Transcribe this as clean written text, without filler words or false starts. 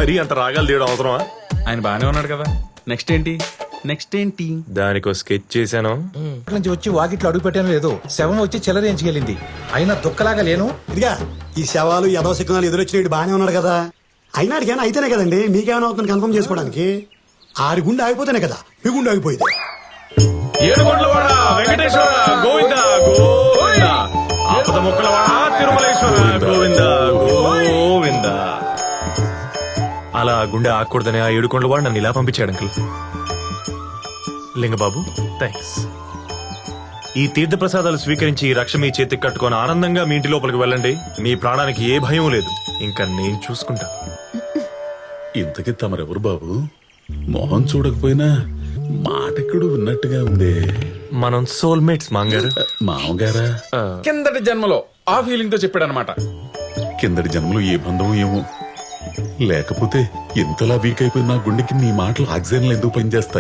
మరీ అంత రాగాలు తీయడం అవసరమా? ఆయన బానే ఉన్నాడు కదా. నెక్స్ట్ ఏంటి? దానికో స్కెచ్ చేశాను. అక్కడి నుంచి వచ్చి వాకిట్లో అడుగు పెట్టాను లేదు, శవం వచ్చి చెలరేంచుకెళ్ళింది. అయినా దుక్కలాగా లేను. ఇదిగా ఈ శవాలు యదవ శకునాలు ఎదురొచ్చినట్టు బాగానే ఉన్నాడు కదా. అయినా అడిగానే అయితేనే కదండి మీకేమైనా అవుతుంది కన్ఫర్మ్ చేసుకోవడానికి. ఆడి గుండె ఆగిపోతేనే కదా మీ గుండె ఆగిపోయింది. ఏడుకొండలవాడ వెంకటేశ్వర గోవింద గోవింద, ఆపద ముక్కలవాడ తిరుమలేశ్వర గోవింద గోవింద. అలా గుండె ఆకూడదని ఆ ఏడుకొండలవాడు నన్ను ఇలా పంపించాడు అంకుల్. లింగబాబు థ్యాంక్స్. ఈ తీర్థ ప్రసాదాలు స్వీకరించి ఈ రక్ష మీ చేతికి కట్టుకొని ఆనందంగా మీ ఇంటి లోపలికి వెళ్ళండి. మీ ప్రాణానికి ఏ భయం లేదు. ఇంకా నేను చూసుకుంటా. ఇంతకీ తమరెవరు బాబు? మొహం చూడకపోయినా మాటెక్కడు విన్నట్టుగా ఉంది. మనం సోల్మేట్స్ మాంగారు. మామగారా? కిందటి జన్మలో ఆ ఫీలింగ్ తో చెప్పాడు అనమాట. కిందటి జన్మలో ఏ బంధం ఏమో. లేకపోతే ఇంతలా వీక్ అయిపోయిన నా గుండెకి నీ మాటలు ఆక్సిజన్లు ఎందుకు పనిచేస్తాయి?